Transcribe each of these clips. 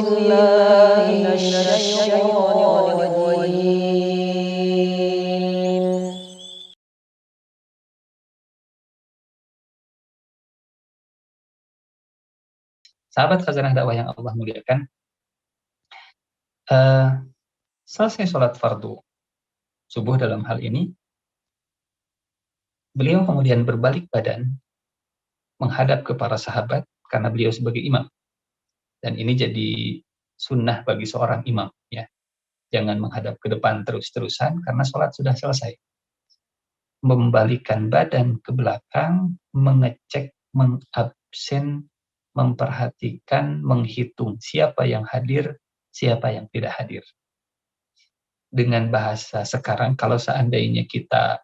بالله من الشيطان الرجيم. Sahabat khazanah dakwah yang Allah muliakan, selesai sholat fardu subuh dalam hal ini, beliau kemudian berbalik badan menghadap ke para sahabat karena beliau sebagai imam. Dan ini jadi sunnah bagi seorang imam, ya. Jangan menghadap ke depan terus-terusan karena sholat sudah selesai. Membalikkan badan ke belakang, mengecek, mengabsen, memperhatikan, menghitung siapa yang hadir, siapa yang tidak hadir. Dengan bahasa sekarang, kalau seandainya kita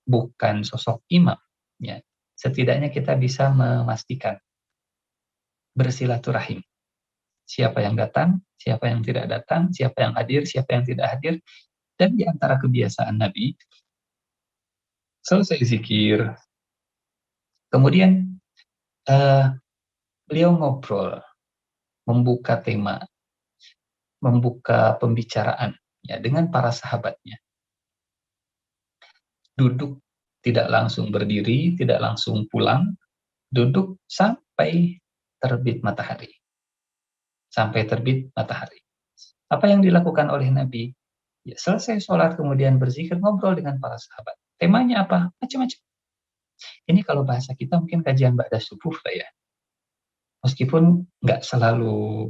bukan sosok imam, ya, setidaknya kita bisa memastikan bersilaturahim. Siapa yang datang, siapa yang tidak datang, siapa yang hadir, siapa yang tidak hadir. Dan di antara kebiasaan Nabi, selesai zikir, kemudian beliau ngobrol, membuka tema, membuka pembicaraan, ya, dengan para sahabatnya. Duduk, tidak langsung berdiri, tidak langsung pulang, duduk sampai terbit matahari. Sampai terbit matahari. Apa yang dilakukan oleh Nabi? Ya, selesai sholat, kemudian berzikir, ngobrol dengan para sahabat. Temanya apa? Macam-macam. Ini kalau bahasa kita mungkin kajian ba'da subuh lah ya. Meskipun nggak selalu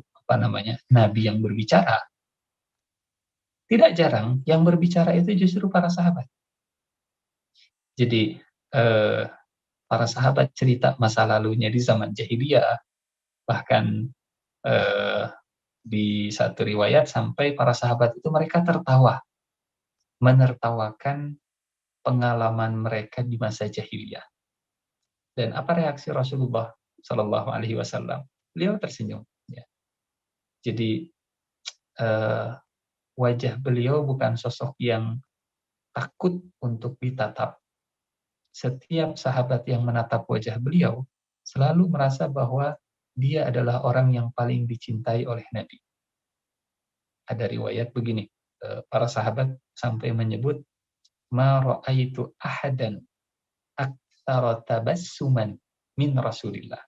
Nabi yang berbicara. Tidak jarang yang berbicara itu justru para sahabat. Jadi para sahabat cerita masa lalunya di zaman jahiliyah, bahkan di satu riwayat sampai para sahabat itu mereka tertawa, menertawakan pengalaman mereka di masa jahiliyah. Dan apa reaksi Rasulullah Shallallahu Alaihi Wasallam? Beliau tersenyum. Ya. Jadi wajah beliau bukan sosok yang takut untuk ditatap. Setiap sahabat yang menatap wajah beliau selalu merasa bahwa dia adalah orang yang paling dicintai oleh Nabi. Ada riwayat begini, para sahabat sampai menyebut, ma ra'aitu ahadan aktsara tabassuman min Rasulillah.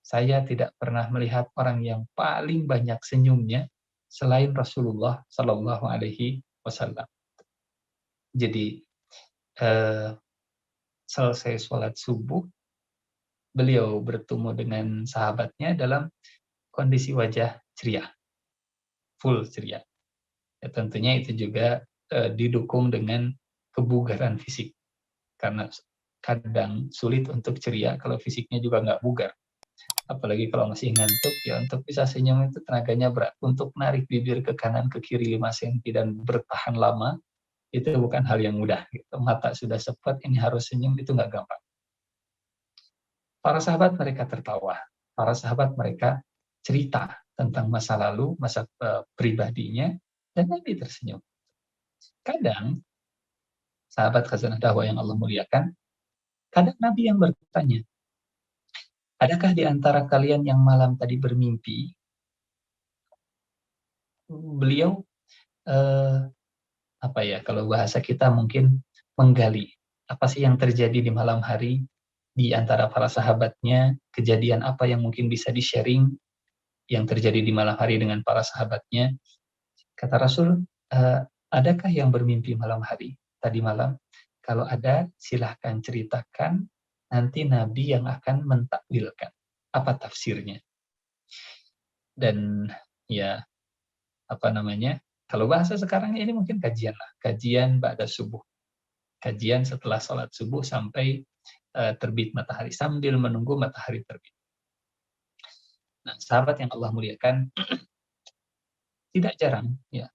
Saya tidak pernah melihat orang yang paling banyak senyumnya selain Rasulullah Sallallahu Alaihi Wasallam. Jadi selesai sholat subuh, beliau bertemu dengan sahabatnya dalam kondisi wajah ceria, full ceria. Ya, tentunya itu juga didukung dengan kebugaran fisik, karena kadang sulit untuk ceria kalau fisiknya juga nggak bugar. Apalagi kalau masih ngantuk, ya untuk bisa senyum itu tenaganya berat. Untuk narik bibir ke kanan ke kiri 5 cm dan bertahan lama, itu bukan hal yang mudah. Gitu. Mata sudah sepet, ini harus senyum, itu nggak gampang. Para sahabat mereka tertawa. Para sahabat mereka cerita tentang masa lalu, masa pribadinya, dan Nabi tersenyum. Kadang, sahabat khazanah dakwah yang Allah muliakan, kadang Nabi yang bertanya, adakah di antara kalian yang malam tadi bermimpi? Beliau kalau bahasa kita mungkin menggali apa sih yang terjadi di malam hari di antara para sahabatnya, kejadian apa yang mungkin bisa di-sharing yang terjadi di malam hari dengan para sahabatnya. Kata Rasul, adakah yang bermimpi malam hari tadi malam? Kalau ada, silahkan ceritakan, nanti Nabi yang akan mentakwilkan apa tafsirnya. Dan ya kalau bahasa sekarang ini mungkin kajian lah, kajian ba'da subuh, kajian setelah sholat subuh sampai terbit matahari, sambil menunggu matahari terbit. Nah, sahabat yang Allah muliakan, tidak jarang ya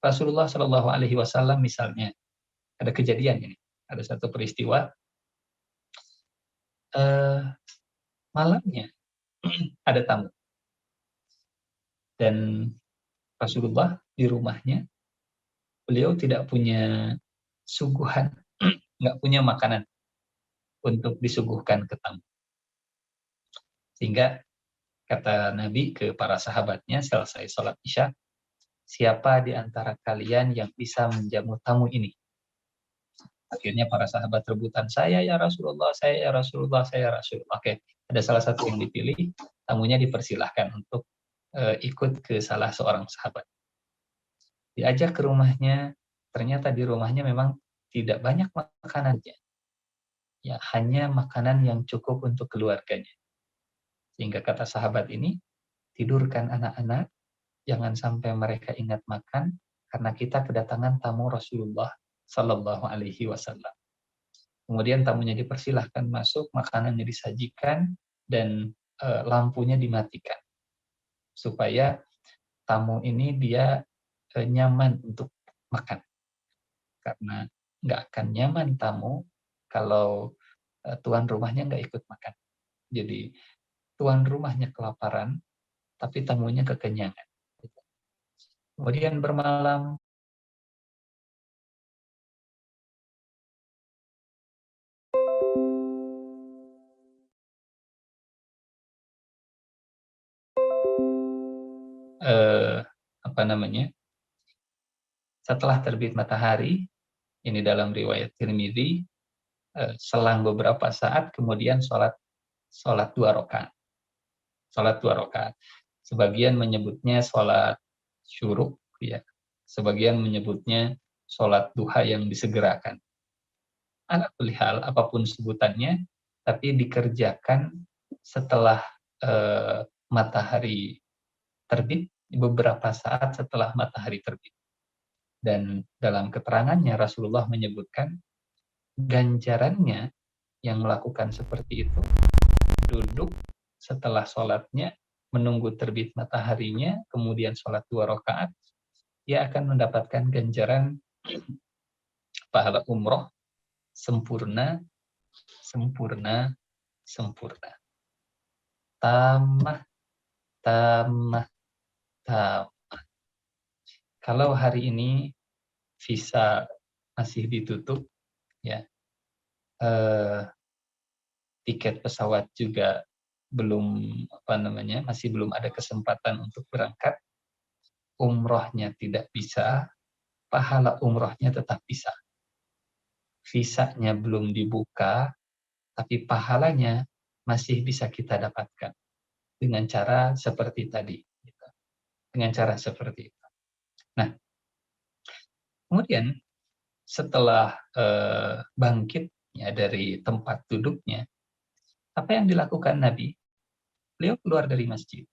Rasulullah Shallallahu Alaihi Wasallam misalnya ada kejadian ini, ada satu peristiwa malamnya ada tamu dan Rasulullah di rumahnya, beliau tidak punya suguhan, nggak punya makanan untuk disuguhkan ke tamu. Sehingga Kata Nabi ke para sahabatnya selesai sholat Isya, siapa di antara kalian yang bisa menjamu tamu ini? Akhirnya para sahabat rebutan, saya ya Rasulullah, saya ya Rasulullah, saya ya Rasulullah. Oke, ada salah satu yang dipilih, tamunya dipersilahkan untuk ikut ke salah seorang sahabat. Diajak ke rumahnya, ternyata di rumahnya memang tidak banyak makanannya. Ya, hanya makanan yang cukup untuk keluarganya. Sehingga kata sahabat ini, tidurkan anak-anak, jangan sampai mereka ingat makan, karena kita kedatangan tamu Rasulullah Sallallahu Alaihi Wasallam. Kemudian tamunya dipersilahkan masuk, makanannya disajikan, dan lampunya dimatikan. Supaya tamu ini dia nyaman untuk makan. Karena nggak akan nyaman tamu kalau tuan rumahnya nggak ikut makan. Jadi tuan rumahnya kelaparan, tapi tamunya kekenyangan. Kemudian bermalam, apa namanya? Setelah terbit matahari, ini dalam riwayat Tirmidzi, selang beberapa saat kemudian sholat 2 rakaat. Sholat 2 rakaat. Sebagian menyebutnya sholat syuruk, ya. Sebagian menyebutnya sholat duha yang disegerakan. Ala kulli hal, apapun sebutannya, tapi dikerjakan setelah matahari terbit, beberapa saat setelah matahari terbit. Dan dalam keterangannya Rasulullah menyebutkan ganjarannya yang melakukan seperti itu, duduk setelah sholatnya, menunggu terbit mataharinya, kemudian sholat 2 rakaat, ia akan mendapatkan ganjaran pahala umroh sempurna, sempurna, sempurna. Tamah, tamah, tamah. Kalau hari ini visa masih ditutup, ya, tiket pesawat juga belum masih belum ada kesempatan untuk berangkat, umrohnya tidak bisa, pahala umrohnya tetap bisa. Visanya belum dibuka, tapi pahalanya masih bisa kita dapatkan dengan cara seperti tadi. Dengan cara seperti itu. Nah, kemudian setelah bangkit ya dari tempat duduknya, apa yang dilakukan Nabi? Beliau keluar dari masjid.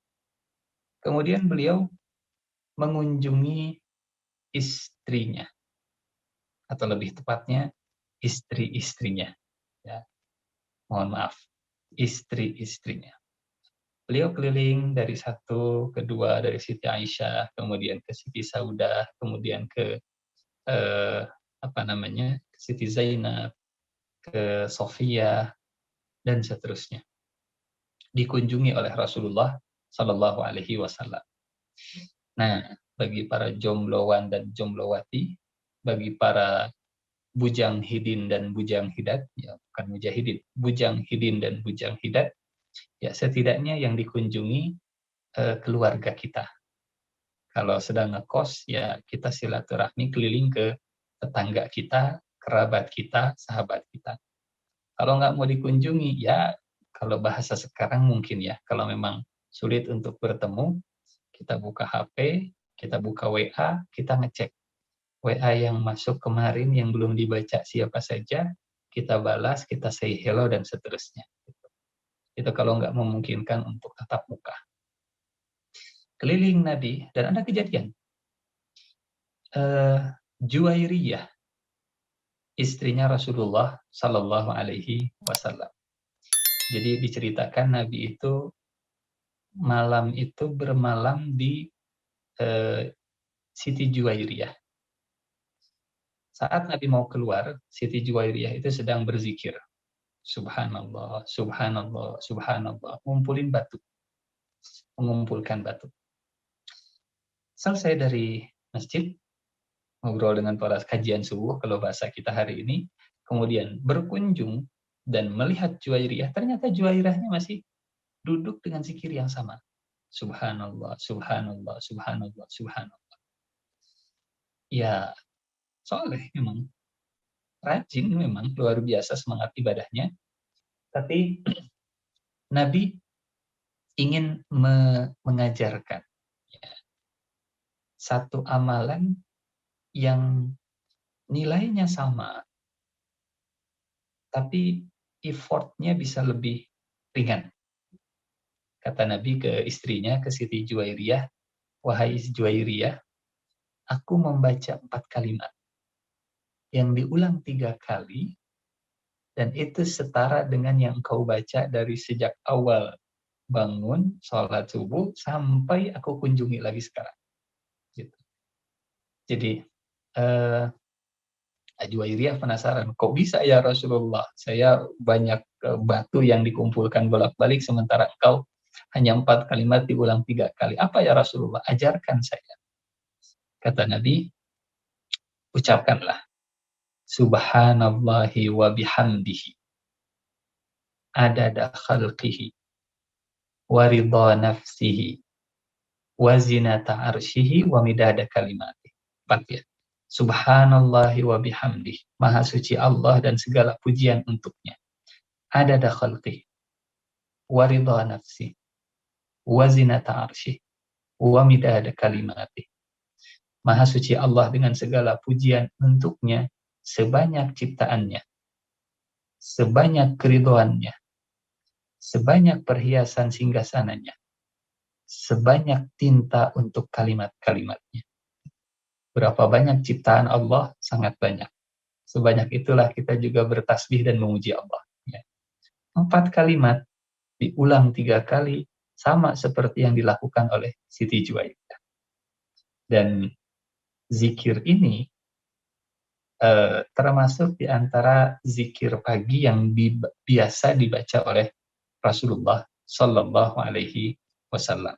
Kemudian beliau mengunjungi istrinya, atau lebih tepatnya istri-istrinya. Ya, mohon maaf, istri-istrinya. Beliau keliling dari satu, kedua, dari Siti Aisyah, kemudian ke Siti Saudah, kemudian ke Siti Zainab, ke Sofia, dan seterusnya. Dikunjungi oleh Rasulullah Sallallahu Alaihi Wasallam. Nah, bagi para jombloan dan jomblowati, bagi para bujang hidin dan bujang hidat, ya bukan mujahidin, bujang hidin dan bujang hidat, ya setidaknya yang dikunjungi keluarga kita. Kalau sedang ngekos, ya kita silaturahmi keliling ke tetangga kita, kerabat kita, sahabat kita. Kalau nggak mau dikunjungi, ya kalau bahasa sekarang mungkin ya, kalau memang sulit untuk bertemu, kita buka HP, kita buka WA, kita ngecek WA yang masuk kemarin yang belum dibaca siapa saja, kita balas, kita say hello, dan seterusnya. Itu kalau nggak memungkinkan untuk tatap muka. Keliling Nabi, dan ada kejadian. Juwairiyah, istrinya Rasulullah Sallallahu Alaihi Wasallam. Jadi diceritakan Nabi itu malam itu bermalam di Siti Juwairiyah. Saat Nabi mau keluar, Siti Juwairiyah itu sedang berzikir. Subhanallah, subhanallah, subhanallah. Mengumpulkan batu. Selesai dari masjid, ngobrol dengan para kajian subuh, kalau bahasa kita hari ini, kemudian berkunjung dan melihat Juwairiyah, ternyata Juwairiyahnya masih duduk dengan zikir yang sama. Subhanallah, subhanallah, subhanallah, subhanallah. Ya, soleh memang. Rajin memang, luar biasa semangat ibadahnya. Tapi Nabi ingin mengajarkan ya, satu amalan yang nilainya sama, tapi effortnya bisa lebih ringan. Kata Nabi ke istrinya, ke Siti Juwairiyah, wahai Juwairiyah, aku membaca 4 kalimat yang diulang 3 kali, dan itu setara dengan yang kau baca dari sejak awal bangun, sholat subuh, sampai aku kunjungi lagi sekarang. Gitu. Jadi, Juwairiyah penasaran, kok bisa ya Rasulullah? Saya banyak batu yang dikumpulkan bolak-balik, sementara engkau hanya 4 kalimat diulang 3 kali. Apa ya Rasulullah? Ajarkan saya. Kata Nabi, ucapkanlah, Subhanallahi wa bihamdihi, adada khalqihi, wa ridha nafsihi, wa zinata arshihi, wa midada kalimati. 4 ya. Subhanallahi wa bihamdihi, maha suci Allah dan segala pujian untuknya. Adada khalqihi, wa ridha nafsihi, wa zinata arshihi, wa midada kalimati. Maha suci Allah dengan segala pujian untuknya, sebanyak ciptaannya, sebanyak keridhoannya, sebanyak perhiasan singgasananya, sebanyak tinta untuk kalimat-kalimatnya. Berapa banyak ciptaan Allah? Sangat banyak. Sebanyak itulah kita juga bertasbih dan memuji Allah. 4 kalimat diulang 3 kali, sama seperti yang dilakukan oleh Siti Juwairiyah. Dan zikir ini termasuk di antara zikir pagi yang biasa dibaca oleh Rasulullah Shallallahu Alaihi Wasallam.